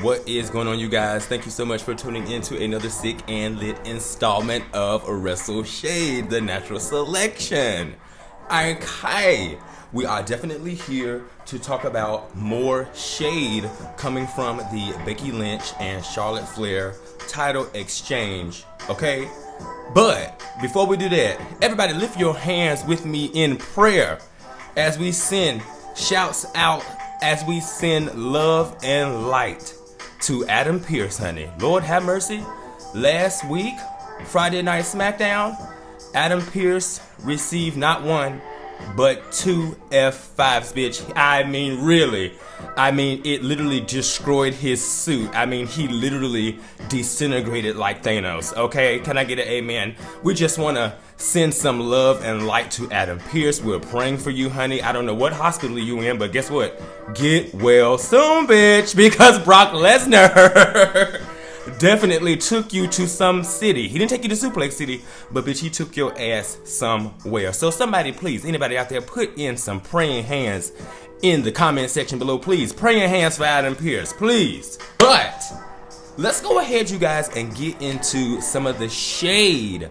What is going on, you guys? Thank you so much for tuning in to another sick and lit installment of WrestleShade, the natural selection. Okay, we are definitely here to talk about more shade coming from the Becky Lynch and Charlotte Flair title exchange, okay? But before we do that, everybody lift your hands with me in prayer as we send shouts out, as we send love and light to Adam Pearce, honey. Lord have mercy. Last week, Friday Night SmackDown, Adam Pearce received not one, but two F5s, bitch. I mean, really. I mean, it literally destroyed his suit. I mean, he literally disintegrated like Thanos, okay? Can I get an amen? We just want to send some love and light to Adam Pearce. We're praying for you, honey. I don't know what hospital you in, but guess what? Get well soon, bitch, because Brock Lesnar definitely took you to some city. He didn't take you to Suplex City, but bitch, he took your ass somewhere. So somebody, please, anybody out there, put in some praying hands in the comment section below, please. Praying hands for Adam Pearce, please. But let's go ahead, you guys, and get into some of the shade,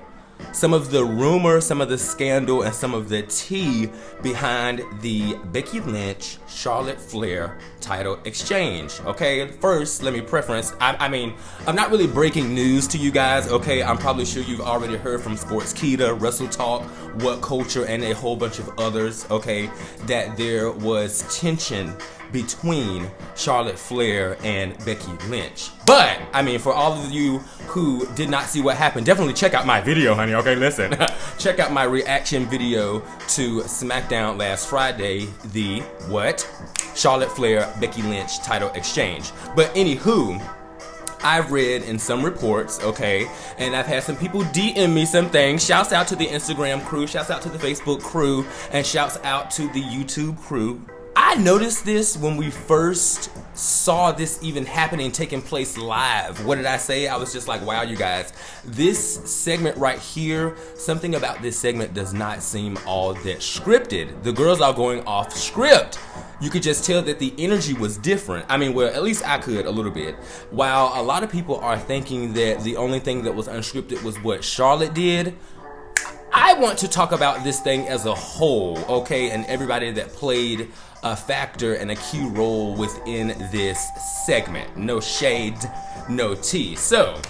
some of the rumor, some of the scandal, and some of the tea behind the Becky Lynch, Charlotte Flair title exchange. Okay, first, let me preference. I mean, I'm not really breaking news to you guys. Okay, I'm probably sure you've already heard from Sports Kita, Wrestle Talk, What Culture, and a whole bunch of others. Okay, that there was tension between Charlotte Flair and Becky Lynch. But, I mean, for all of you who did not see what happened, definitely check out my video, honey, okay? Listen, check out my reaction video to SmackDown last Friday, the, Charlotte Flair, Becky Lynch title exchange. But anywho, I've read in some reports, okay, and I've had some people DM me some things. Shouts out to the Instagram crew, shouts out to the Facebook crew, and shouts out to the YouTube crew. I noticed this when we first saw this even happening, taking place live. What did I say? I was just like, wow, you guys, this segment right here, something about this segment does not seem all that scripted. The girls are going off script. You could just tell that the energy was different. I mean, well, at least I could a little bit. While a lot of people are thinking that the only thing that was unscripted was what Charlotte did, I want to talk about this thing as a whole, okay, and everybody that played a factor and a key role within this segment. No shade, no tea. So,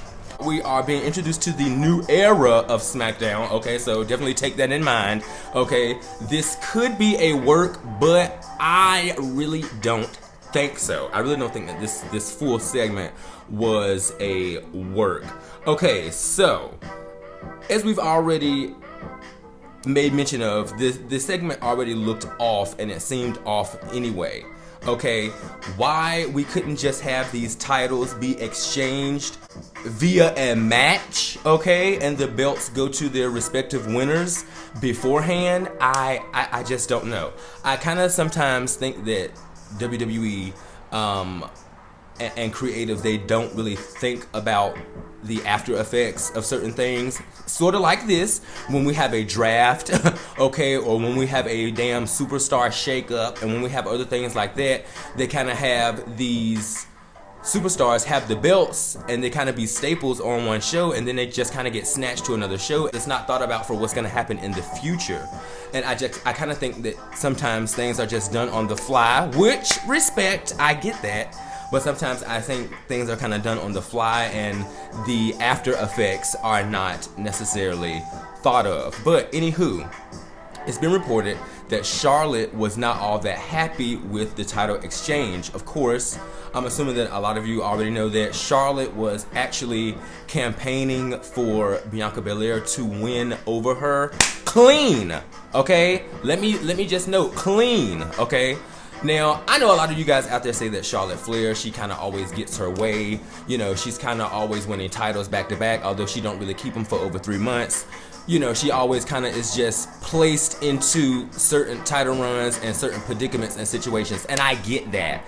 we are being introduced to the new era of SmackDown, okay, so definitely take that in mind, okay. This could be a work, but I really don't think so. I really don't think that this full segment was a work. Okay, so, as we've already made mention of, this segment already looked off, and it seemed off anyway. Okay, why we couldn't just have these titles be exchanged via a match, okay, and the belts go to their respective winners beforehand, I just don't know. I kind of sometimes think that WWE and creative, they don't really think about the after effects of certain things, sort of like this, when we have a draft, okay, or when we have a damn superstar shakeup, and when we have other things like that, they kind of have these superstars have the belts, and they kind of be staples on one show, and then they just kind of get snatched to another show. It's not thought about for what's going to happen in the future. And I kind of think that sometimes things are just done on the fly, which, respect, I get that. But sometimes I think things are kind of done on the fly, and the after effects are not necessarily thought of. But anywho, it's been reported that Charlotte was not all that happy with the title exchange. Of course, I'm assuming that a lot of you already know that Charlotte was actually campaigning for Bianca Belair to win over her clean. Okay, let me just note, clean. Okay. Now, I know a lot of you guys out there say that Charlotte Flair, she kind of always gets her way. You know, she's kind of always winning titles back to back, although she don't really keep them for over 3 months. You know, she always kind of is just placed into certain title runs and certain predicaments and situations, and I get that.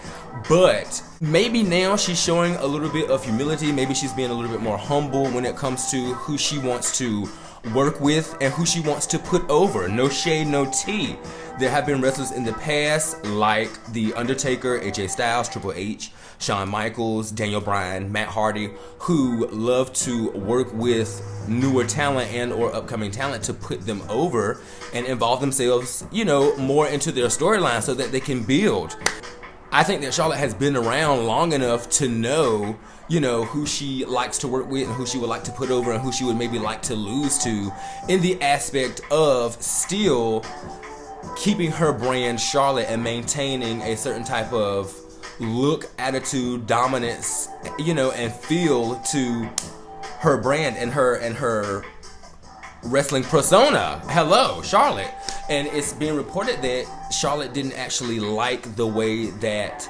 But maybe now she's showing a little bit of humility. Maybe she's being a little bit more humble when it comes to who she wants to work with and who she wants to put over. No shade, no tea. There have been wrestlers in the past like The Undertaker, AJ Styles, Triple H, Shawn Michaels, Daniel Bryan, Matt Hardy, who love to work with newer talent and or upcoming talent to put them over and involve themselves, you know, more into their storyline so that they can build. I think that Charlotte has been around long enough to know, you know, who she likes to work with and who she would like to put over and who she would maybe like to lose to, in the aspect of still keeping her brand Charlotte and maintaining a certain type of look, attitude, dominance, you know, and feel to her brand and her wrestling persona. Hello, Charlotte. And it's being reported that Charlotte didn't actually like the way that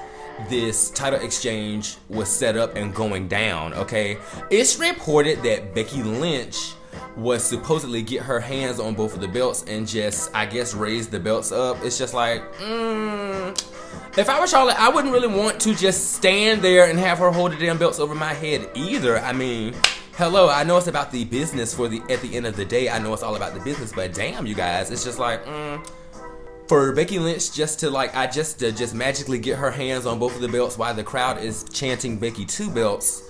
this title exchange was set up and going down, okay? It's reported that Becky Lynch was supposedly get her hands on both of the belts and just, I guess, raise the belts up. It's just like, if I were Charlotte, I wouldn't really want to just stand there and have her hold the damn belts over my head either. I mean, hello, I know it's about the business at the end of the day. I know it's all about the business, but damn, you guys, it's just like, for Becky Lynch just to magically get her hands on both of the belts while the crowd is chanting Becky 2 belts.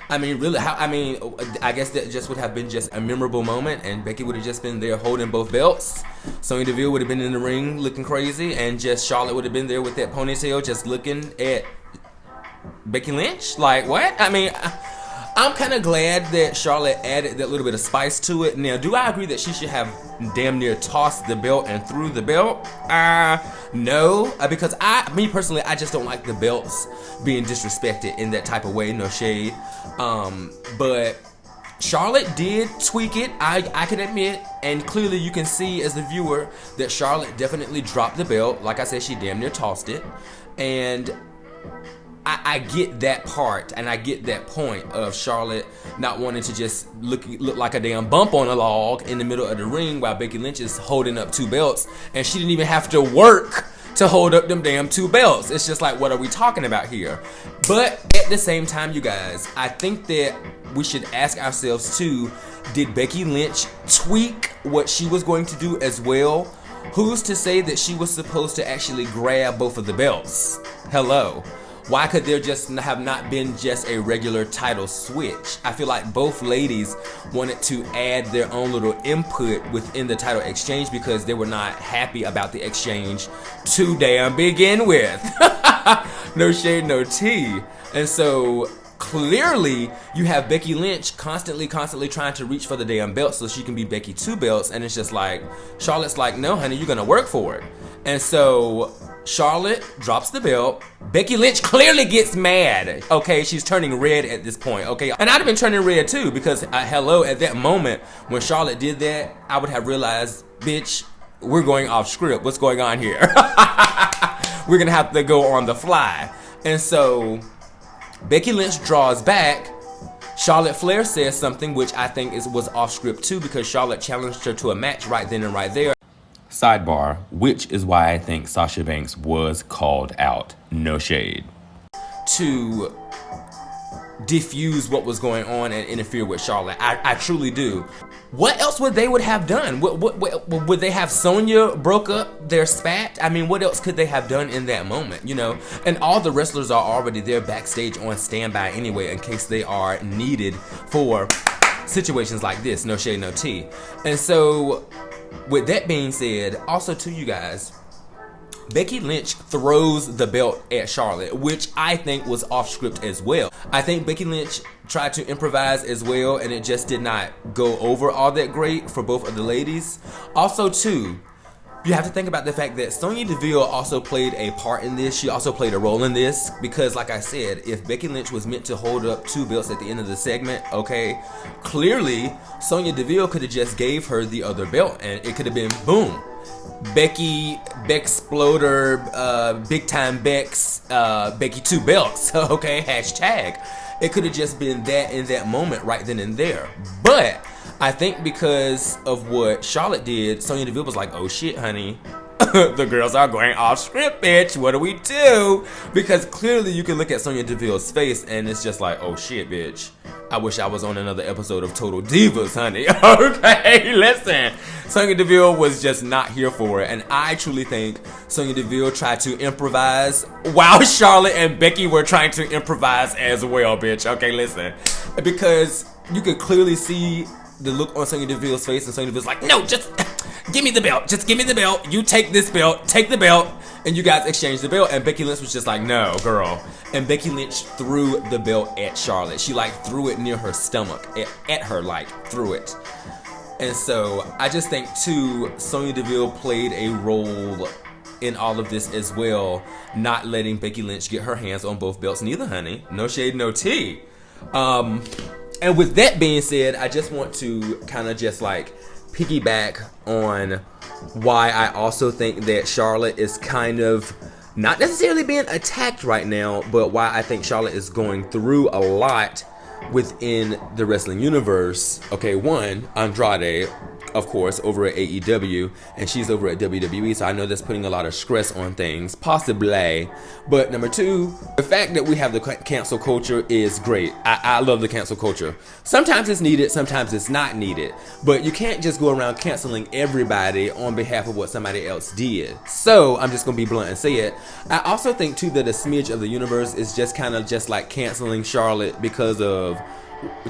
I mean, really, I guess that just would have been just a memorable moment, and Becky would have just been there holding both belts. Sonya Deville would have been in the ring looking crazy, and just Charlotte would have been there with that ponytail just looking at Becky Lynch. Like, what? I mean, I'm kind of glad that Charlotte added that little bit of spice to it. Now, do I agree that she should have damn near tossed the belt and threw the belt? No, because me personally, I just don't like the belts being disrespected in that type of way. No shade. But Charlotte did tweak it, I can admit, and clearly you can see as the viewer that Charlotte definitely dropped the belt. Like I said, she damn near tossed it, and I get that part, and I get that point of Charlotte not wanting to just look like a damn bump on a log in the middle of the ring while Becky Lynch is holding up 2 belts, and she didn't even have to work to hold up them damn 2 belts. It's just like, what are we talking about here? But at the same time, you guys, I think that we should ask ourselves too, did Becky Lynch tweak what she was going to do as well? Who's to say that she was supposed to actually grab both of the belts? Hello. Why could there just have not been just a regular title switch? I feel like both ladies wanted to add their own little input within the title exchange because they were not happy about the exchange to damn begin with. No shade, no tea. And so clearly you have Becky Lynch constantly trying to reach for the damn belt so she can be Becky 2 belts, and it's just like, Charlotte's like, no honey, you're gonna work for it. And so Charlotte drops the belt. Becky Lynch clearly gets mad. Okay, she's turning red at this point. Okay, and I'd have been turning red too because hello, at that moment when Charlotte did that, I would have realized, bitch, we're going off script. What's going on here? We're gonna have to go on the fly. And so Becky Lynch draws back. Charlotte Flair says something which I think was off script too because Charlotte challenged her to a match right then and right there. Sidebar, which is why I think Sasha Banks was called out. No shade. To diffuse what was going on and interfere with Charlotte. I truly do. What else would they have done? Would they have Sonya broke up their spat? I mean, what else could they have done in that moment, you know? And all the wrestlers are already there backstage on standby anyway in case they are needed for situations like this. No shade, no tea. And so, with that being said, also to you guys, Becky Lynch throws the belt at Charlotte, which I think was off script as well. I think Becky Lynch tried to improvise as well, and it just did not go over all that great for both of the ladies. Also too, you have to think about the fact that Sonya Deville also played a part in this. She also played a role in this because, like I said, if Becky Lynch was meant to hold up 2 belts at the end of the segment, okay, clearly Sonya Deville could have just gave her the other belt and it could have been boom. Becky Bexploder, Big Time Bex, Becky 2 belts, okay, hashtag. It could have just been that in that moment right then and there. But I think because of what Charlotte did, Sonya Deville was like, oh shit, honey. The girls are going off script, bitch. What do we do? Because clearly you can look at Sonya Deville's face and it's just like, oh shit, bitch. I wish I was on another episode of Total Divas, honey. Okay, listen. Sonya Deville was just not here for it. And I truly think Sonya Deville tried to improvise while Charlotte and Becky were trying to improvise as well, bitch. Okay, listen. Because you could clearly see the look on Sonya Deville's face, and Sonya Deville's like, no, just give me the belt. Just give me the belt. You take this belt. Take the belt. And you guys exchanged the belt. And Becky Lynch was just like, no, girl. And Becky Lynch threw the belt at Charlotte. She like threw it near her stomach. At her, like, threw it. And so I just think too, Sonya Deville played a role in all of this as well, not letting Becky Lynch get her hands on both belts neither, honey. No shade, no tea. And with that being said, I just want to kind of just like piggyback on why I also think that Charlotte is kind of not necessarily being attacked right now, but why I think Charlotte is going through a lot within the wrestling universe. Okay, one, Andrade, of course, over at AEW, and she's over at WWE, so I know that's putting a lot of stress on things, possibly. But number two, the fact that we have the cancel culture is great. I love the cancel culture. Sometimes it's needed, sometimes it's not needed, but you can't just go around canceling everybody on behalf of what somebody else did. So I'm just gonna be blunt and say it. I also think too that a smidge of the universe is just kind of just like canceling Charlotte because of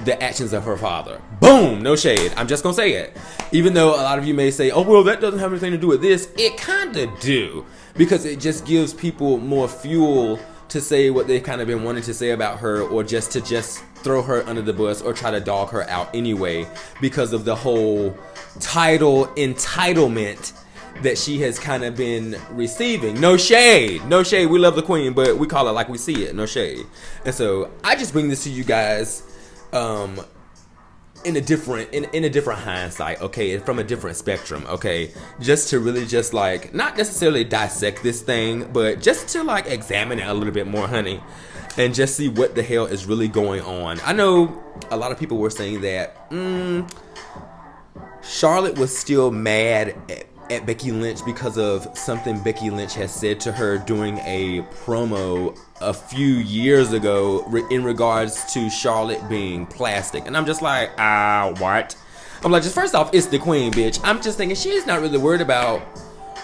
the actions of her father. Boom, no shade. I'm just gonna say it. Even though a lot of you may say, oh, well, that doesn't have anything to do with this. It kind of do. Because it just gives people more fuel to say what they've kind of been wanting to say about her, or just to throw her under the bus or try to dog her out anyway, because of the whole title entitlement that she has kind of been receiving. No shade. No shade. We love the queen, but we call it like we see it. No shade. And so I just bring this to you guys in a different hindsight, okay, from a different spectrum, okay, just to really just like not necessarily dissect this thing, but just to like examine it a little bit more, honey, and just see what the hell is really going on. I know a lot of people were saying that Charlotte was still mad at Becky Lynch because of something Becky Lynch has said to her during a promo a few years ago in regards to Charlotte being plastic. And I'm just like, what? I'm like, just first off, it's the queen, bitch. I'm just thinking she's not really worried about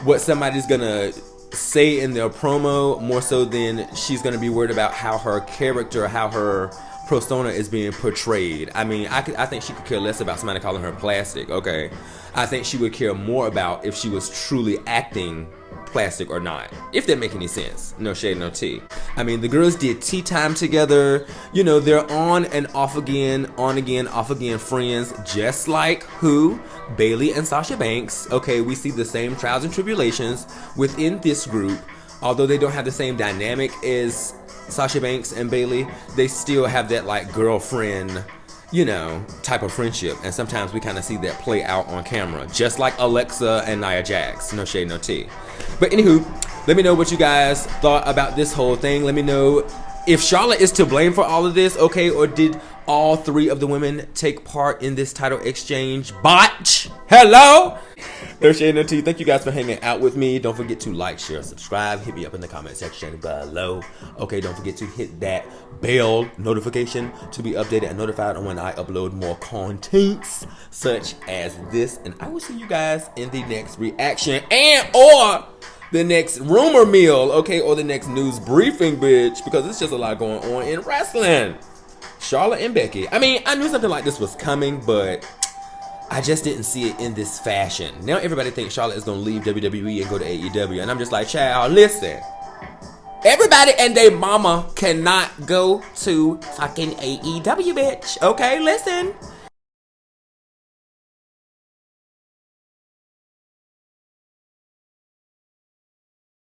what somebody's gonna say in their promo, more so than she's gonna be worried about how her character, how her persona is being portrayed. I mean, I think she could care less about somebody calling her plastic, okay? I think she would care more about if she was truly acting plastic or not, if that make any sense. No shade, no tea. I mean, the girls did tea time together. You know, they're on and off again, on again, off again friends, just like who? Bayley and Sasha Banks. Okay, we see the same trials and tribulations within this group. Although they don't have the same dynamic as Sasha Banks and Bayley, they still have that like girlfriend, you know, type of friendship. And sometimes we kind of see that play out on camera, just like Alexa and Nia Jax. No shade, no tea. But anywho, let me know what you guys thought about this whole thing. Let me know if Charlotte is to blame for all of this, okay, or did all three of the women take part in this title exchange botch? Hello? No shade, no tea. Thank you guys for hanging out with me. Don't forget to like, share, subscribe. Hit me up in the comment section below. Okay, don't forget to hit that bell notification to be updated and notified on when I upload more contents such as this. And I will see you guys in the next reaction and or the next rumor mill, okay, or the next news briefing, bitch, because it's just a lot going on in wrestling. Charlotte and Becky. I mean, I knew something like this was coming, but I just didn't see it in this fashion. Now everybody thinks Charlotte is going to leave WWE and go to AEW. And I'm just like, child, listen. Everybody and their mama cannot go to fucking AEW, bitch. Okay, listen.